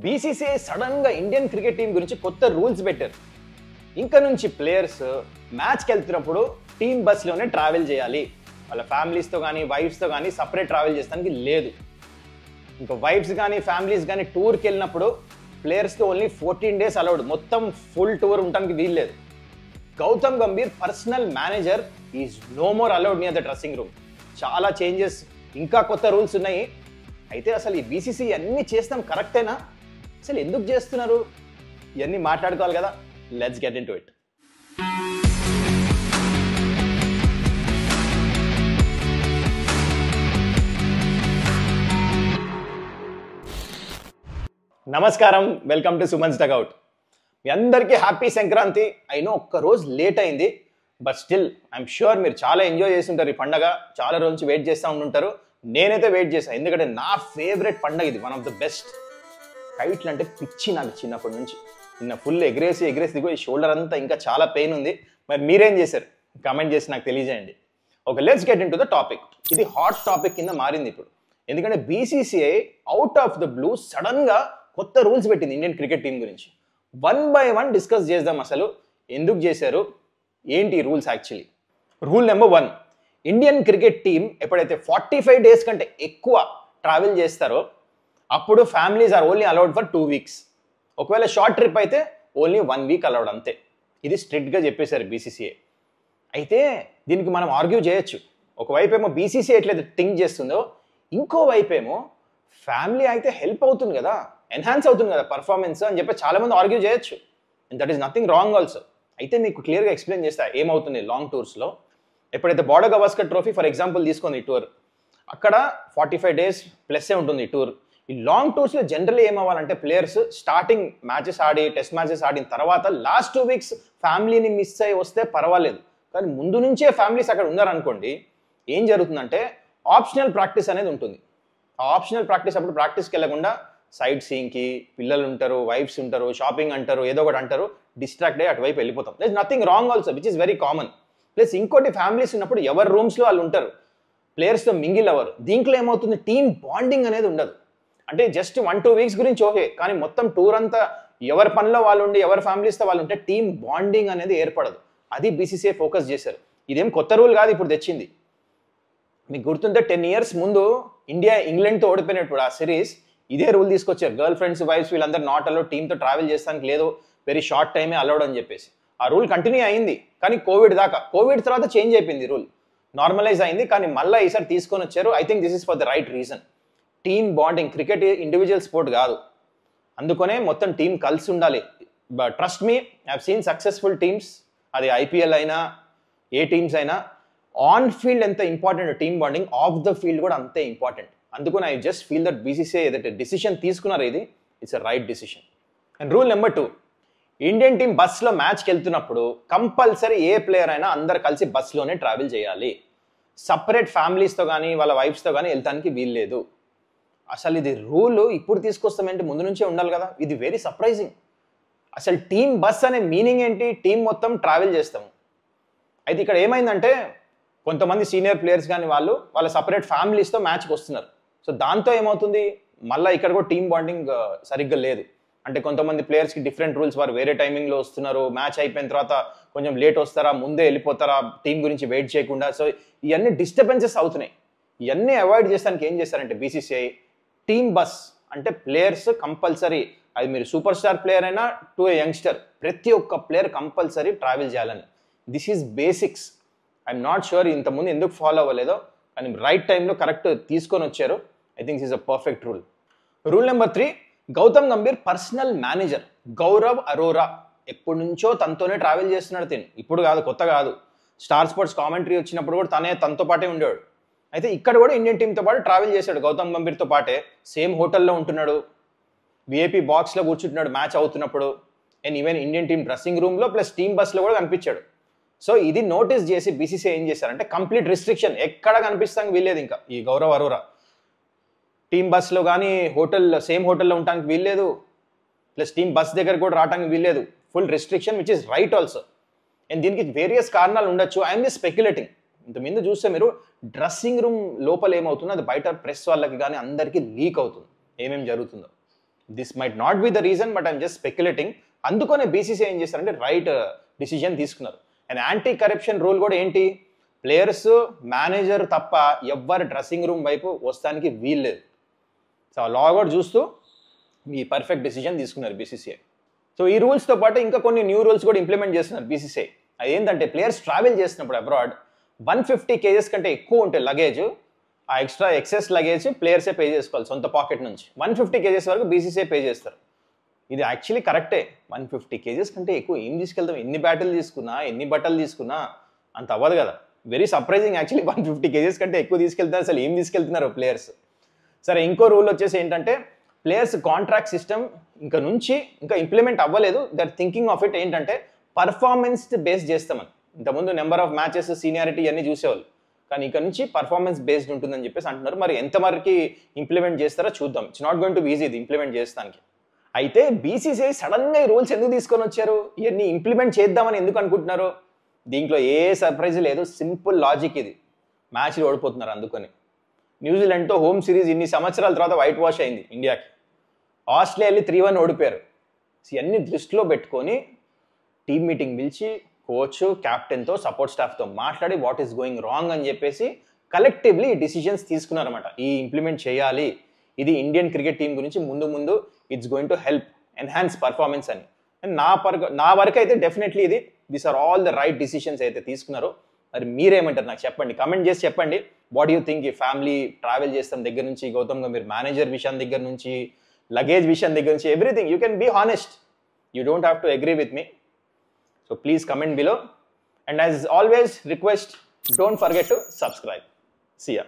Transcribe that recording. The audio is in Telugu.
బీసీసీఐ సడన్ గా ఇండియన్ క్రికెట్ టీం గురించి కొత్త రూల్స్ పెట్టారు. ఇంకా నుంచి ప్లేయర్స్ మ్యాచ్కి వెళ్తున్నప్పుడు టీం బస్లోనే ట్రావెల్ చేయాలి. వాళ్ళ ఫ్యామిలీస్తో కానీ వైఫ్స్తో కానీ సపరేట్ ట్రావెల్ చేస్తానికి లేదు. ఇంకా వైఫ్స్ కానీ ఫ్యామిలీస్ కానీ టూర్కి వెళ్ళినప్పుడు ప్లేయర్స్కి ఓన్లీ 14 days అలౌడ్, మొత్తం ఫుల్ టూర్ ఉండడానికి వీల్లేదు. Gautam Gambhir personal manager is no more allowed near the dressing room. చాలా చేంజెస్, ఇంకా కొత్త రూల్స్ ఉన్నాయి. అయితే అసలు ఈ బీసీసీ అన్నీ చేస్తాం కరెక్టేనా? అసలు ఎందుకు చేస్తున్నారు? ఇవన్నీ మాట్లాడుకోవాలి కదా. Let's get in to it. నమస్కారం, వెల్కమ్ టు సుమన్స్ డగౌట్. మీ అందరికీ హ్యాపీ సంక్రాంతి. అయినో ఒక్క రోజు లేట్ అయింది, బట్ స్టిల్ ఐఎమ్ ష్యూర్ మీరు చాలా ఎంజాయ్ చేసి ఉంటారు. ఈ పండగ చాలా రోజు నుంచి వెయిట్ చేస్తూ ఉంటుంటారు. నేనైతే వెయిట్ చేశాను, ఎందుకంటే నా ఫేవరెట్ పండగ ఇది, వన్ ఆఫ్ ద బెస్ట్. కైట్లు అంటే పిచ్చి నాకు చిన్నప్పటి నుంచి. నిన్న ఫుల్ ఎగరేసి దిగో ఈ షోల్డర్ అంతా ఇంకా చాలా పెయిన్ ఉంది. మరి మీరేం చేశారు? కామెంట్ చేసి నాకు తెలియజేయండి. Okay, let's get in to the topic. ఇది హాట్ టాపిక్ కింద మారింది ఇప్పుడు, ఎందుకంటే BCCI out of the blue sudden గా కొత్త రూల్స్ పెట్టింది ఇండియన్ క్రికెట్ టీం గురించి. 1 by 1 డిస్కస్ చేద్దాం. అసలు ఎందుకు చేశారు, ఏంటి rules actually. Rule number 1, Indian cricket team ఎప్పుడైతే 45 days కంటే ఎక్కువ ట్రావెల్ చేస్తారో అప్పుడు families are only allowed for 2 weeks. ఒకవేళ షార్ట్ ట్రిప్ అయితే ఓన్లీ 1 week అలౌడ్, అంతే. ఇది స్ట్రిక్ట్గా చెప్పేశారు బీసీసీఐ. అయితే దీనికి మనం ఆర్గ్యూ చేయొచ్చు. ఒకవైపు ఏమో బీసీసీఐ ఎట్లయితే థింక్ చేస్తుందో, ఇంకోవైపు ఏమో ఫ్యామిలీ అయితే హెల్ప్ అవుతుంది కదా, ఎన్హాన్స్ అవుతుంది కదా పర్ఫార్మెన్స్ అని చెప్పి చాలామంది ఆర్గ్యూ చేయొచ్చు. And that is nothing wrong also. అయితే మీకు క్లియర్గా ఎక్స్ప్లెయిన్ చేస్తా ఏమవుతుంది లాంగ్ టూర్స్లో. ఎప్పుడైతే border Gavaskar trophy for example తీసుకుంది ఈ టూర్, అక్కడ 45 days ప్లస్సే ఉంటుంది ఈ టూర్. ఈ లాంగ్ టూర్స్లో జనరల్లీ ఏమవ్వాలంటే ప్లేయర్స్ స్టార్టింగ్ మ్యాచెస్ ఆడి టెస్ట్ మ్యాచెస్ ఆడిన తర్వాత లాస్ట్ 2 weeks ఫ్యామిలీని మిస్ అయ్యి వస్తే పర్వాలేదు. కానీ ముందు నుంచే ఫ్యామిలీస్ అక్కడ ఉన్నారనుకోండి, ఏం జరుగుతుందంటే ఆప్షనల్ ప్రాక్టీస్ అనేది ఉంటుంది. ఆ ఆప్షనల్ ప్రాక్టీస్ అప్పుడు ప్రాక్టీస్కి వెళ్ళకుండా సైట్ సీయింగ్కి పిల్లలు ఉంటారు, వైఫ్స్ ఉంటారు, షాపింగ్ అంటారు, ఏదో ఒకటి అంటారు, డిస్ట్రాక్ట్ అయ్యి అటువైపు వెళ్ళిపోతాం. That is nothing wrong also, which is very common. Plus ఇంకోటి, ఫ్యామిలీస్ ఉన్నప్పుడు ఎవరి రూమ్స్లో వాళ్ళు ఉంటారు, ప్లేయర్స్తో మింగిల్ అవ్వరు. దీంట్లో ఏమవుతుంది, టీమ్ బాండింగ్ అనేది ఉండదు. అంటే జస్ట్ 1-2 weeks గురించి ఓకే, కానీ మొత్తం టూర్ అంతా ఎవరి పనిలో వాళ్ళు ఉండి ఎవరి ఫ్యామిలీస్తో వాళ్ళు ఉంటే టీమ్ బాండింగ్ అనేది ఏర్పడదు. అది బీసీసీఐ ఫోకస్ చేశారు. ఇదేం కొత్త రూల్ కాదు ఇప్పుడు తెచ్చింది. మీకు గుర్తుంటే 10 years ముందు ఇండియా ఇంగ్లాండ్తో ఓడిపోయినప్పుడు ఆ సిరీస్ ఇదే రూల్ తీసుకొచ్చారు. గర్ల్ ఫ్రెండ్స్ వైఫ్స్ వీళ్ళందరూ నాట్ అలౌడ్, టీంతో ట్రావెల్ చేస్తానికి లేదు, వెరీ షార్ట్ టైమే అలౌడ్ అని చెప్పేసి. ఆ రూల్ కంటిన్యూ అయింది, కానీ కోవిడ్ తర్వాత చేంజ్ అయిపోయింది రూల్, నార్మలైజ్ అయింది. కానీ మళ్ళీ ఈసారి తీసుకొని వచ్చారు. I think this is for the right reason. Team bonding, cricket individual sport కాదు, అందుకనే మొత్తం టీం కలిసి ఉండాలి. But trust me, I have seen successful teams, అది ఐపీఎల్ అయినా ఏ టీమ్స్ అయినా. ఆన్ ఫీల్డ్ ఎంత important team bonding, of the field కూడా అంతే ఇంపార్టెంట్. అందుకని I just feel that BCCI ఏదైతే డిసిషన్ తీసుకున్నారు ఇది, it's a right decision. And rule number 2, Indian team బస్లో మ్యాచ్కి వెళ్తున్నప్పుడు కంపల్సరీ ఏ ప్లేయర్ అయినా అందరు కలిసి బస్లోనే ట్రావెల్ చేయాలి. సపరేట్ ఫ్యామిలీస్తో కానీ వాళ్ళ వైఫ్స్తో కానీ వెళ్తానికి వీల్లేదు. అసలు ఇది రూల్ ఇప్పుడు తీసుకొస్తామంటే ముందు నుంచే ఉండాలి కదా. ఇది వెరీ సర్ప్రైజింగ్. అసలు టీం బస్ అనే మీనింగ్ ఏంటి? టీం మొత్తం ట్రావెల్ చేస్తాము. అయితే ఇక్కడ ఏమైందంటే కొంతమంది సీనియర్ ప్లేయర్స్ కానీ వాళ్ళ సపరేట్ ఫ్యామిలీస్తో మ్యాచ్కి వస్తున్నారు. సో దాంతో ఏమవుతుంది, మళ్ళీ ఇక్కడ కూడా టీం బాండింగ్ సరిగ్గా లేదు. అంటే కొంతమంది ప్లేయర్స్కి డిఫరెంట్ రూల్స్, వారు వేరే టైమింగ్లో వస్తున్నారు, మ్యాచ్ అయిపోయిన తర్వాత కొంచెం లేట్ వస్తారా, ముందే వెళ్ళిపోతారా, టీం గురించి వెయిట్ చేయకుండా. సో ఇవన్నీ డిస్టర్బెన్సెస్ అవుతున్నాయి. ఇవన్నీ అవాయిడ్ చేస్తానికి ఏం చేస్తారంటే బీసీసీఐ, టీమ్ బస్ అంటే ప్లేయర్స్ కంపల్సరీ, అది మీరు సూపర్ స్టార్ ప్లేయర్ అయినా టు ఏ యంగ్స్టర్, ప్రతి ఒక్క ప్లేయర్ కంపల్సరీ ట్రావెల్ చేయాలని. This is basics. I'm not sure ఇంతకుముందు ఎందుకు ఫాలో అవ్వలేదో, కానీ రైట్ టైంలో కరెక్ట్ తీసుకొని వచ్చారు. I think this is a perfect rule. Rule number 3, Gautam Gambhir personal manager Gaurav Arora ఎప్పటి నుంచో తనతోనే ట్రావెల్ చేస్తున్నాడు. ఇప్పుడు కాదు, కొత్త కాదు. స్టార్ స్పోర్ట్స్ కామెంటరీ వచ్చినప్పుడు కూడా తనతో పాటే ఉండేవాడు. అయితే ఇక్కడ కూడా ఇండియన్ టీంతో పాటు ట్రావెల్ చేశాడు. గౌతమ్ గంభీర్తో పాటే సేమ్ హోటల్లో ఉంటున్నాడు, విఐపీ బాక్స్లో కూర్చుంటున్నాడు మ్యాచ్ అవుతున్నప్పుడు. And even Indian team dressing రూమ్లో ప్లస్ టీమ్ బస్లో కూడా కనిపించాడు. సో ఇది నోటీస్ చేసి బీసీసీఐ ఏం చేశారంటే కంప్లీట్ రిస్ట్రిక్షన్, ఎక్కడ కనిపిస్తానికి వీల్లేదు ఇంకా ఈ గౌరవ్ అరోరా. టీమ్ బస్లో కానీ సేమ్ హోటల్లో ఉండడానికి వీల్లేదు, ప్లస్ టీమ్ బస్ దగ్గర కూడా రావడానికి వీల్లేదు. Full restriction, which is right also. And దీనికి వేరియస్ కారణాలు ఉండొచ్చు. I'm just speculating. ఇంతకుముందు చూస్తే మీరు డ్రెస్సింగ్ రూమ్ లోపల ఏమవుతుందో అది బయట ప్రెస్ వాళ్ళకి కానీ అందరికీ లీక్ అవుతుంది ఏమేమి జరుగుతుందో. This might not be the reason, but I'm just speculating. అందుకనే బీసీసీఐ ఏం చేస్తారంటే రైట్ డిసిజన్ తీసుకున్నారు. అండ్ యాంటీ కరప్షన్ రూల్ కూడా ఏంటి, ప్లేయర్స్ మేనేజర్ తప్ప ఎవ్వరు డ్రెస్సింగ్ రూమ్ వైపు వస్తానికి వీల్లేదు. సో ఆ లా కూడా చూస్తూ ఈ పర్ఫెక్ట్ డిసిజన్ తీసుకున్నారు బీసీసీఐ. సో ఈ రూల్స్తో పాటు ఇంకా కొన్ని న్యూ రూల్స్ కూడా ఇంప్లిమెంట్ చేస్తున్నారు బీసీసీఐ. అది ఏంటంటే ప్లేయర్స్ ట్రావెల్ చేసినప్పుడు అబ్రాడ్ 150 kgs కంటే ఎక్కువ ఉంటే లగేజ్, ఆ ఎక్స్ట్రా ఎక్సెస్ లగేజ్ ప్లేయర్సే పే చేసుకోవాలి సొంత పాకెట్ నుంచి. 150 kgs వరకు బీసీసీఐ పే చేస్తారు. ఇది యాక్చువల్లీ కరెక్టే. 150 kgs కంటే ఎక్కువ ఏం తీసుకెళ్తాం, ఎన్ని బ్యాటిల్ తీసుకున్నా ఎన్ని బట్టలు తీసుకున్నా అంత అవ్వదు కదా. వెరీ సర్ప్రైజింగ్ యాక్చువల్లీ 150 kgs కంటే ఎక్కువ తీసుకెళ్తున్నారు. అసలు ఏం తీసుకెళ్తున్నారు ప్లేయర్స్. సరే, ఇంకో రూల్ వచ్చేసి ఏంటంటే ప్లేయర్స్ కాంట్రాక్ట్ సిస్టమ్ ఇంకా ఇంప్లిమెంట్ అవ్వలేదు. దట్ థింకింగ్ ఆఫ్ ఇట్ ఏంటంటే పర్ఫార్మెన్స్ బేస్డ్ చేస్తామని. ఇంతకుముందు నెంబర్ ఆఫ్ మ్యాచెస్, సీనియారిటీ అన్నీ చూసేవాళ్ళు, కానీ ఇక్కడ నుంచి పర్ఫార్మెన్స్ బేస్డ్ ఉంటుందని చెప్పేసి అంటున్నారు. మరి ఎంతవరకు ఇంప్లిమెంట్ చేస్తారో చూద్దాం. It's not going to be easy ఇది ఇంప్లిమెంట్ చేస్తానికి. అయితే బీసీసీఐ సడన్గా ఈ రూల్స్ ఎందుకు తీసుకొని వచ్చారు, ఇవన్నీ ఇంప్లిమెంట్ చేద్దామని ఎందుకు అనుకుంటున్నారు? దీంట్లో ఏ సర్ప్రైజ్ లేదు, సింపుల్ లాజిక్ ఇది. మ్యాచ్లు ఓడిపోతున్నారు అందుకని. న్యూజిలాండ్తో హోమ్ సిరీస్ ఇన్ని సంవత్సరాల తర్వాత వైట్ వాష్ అయింది ఇండియాకి. ఆస్ట్రేలియా 3-1 ఓడిపోయారు. ఇవన్నీ దృష్టిలో పెట్టుకొని టీమ్ మీటింగ్ పిలిచి కోచ్, క్యాప్టెన్తో, సపోర్ట్ స్టాఫ్తో మాట్లాడి వాట్ ఈస్ గోయింగ్ రాంగ్ అని చెప్పేసి కలెక్టివ్లీ డిసిజన్స్ తీసుకున్నారన్నమాట. ఈ ఇంప్లిమెంట్ చేయాలి, ఇది ఇండియన్ క్రికెట్ టీం గురించి ముందు it's going to help enhance performance అని. అండ్ నా వరకు అయితే definitely these are all the right decisions అయితే తీసుకున్నారు. మరి మీరేమంటారు నాకు చెప్పండి, కమెంట్ చేసి చెప్పండి. What you think? ఈ ఫ్యామిలీ ట్రావెల్ చేస్తాం దగ్గర నుంచి, గౌతమ్ గంభీర్ మేనేజర్ విషయం దగ్గర నుంచి, లగేజ్ విషయం దగ్గర నుంచి, everything you can be honest. You don't have to agree with me. So please comment below, and as always request, don't forget to subscribe. See ya.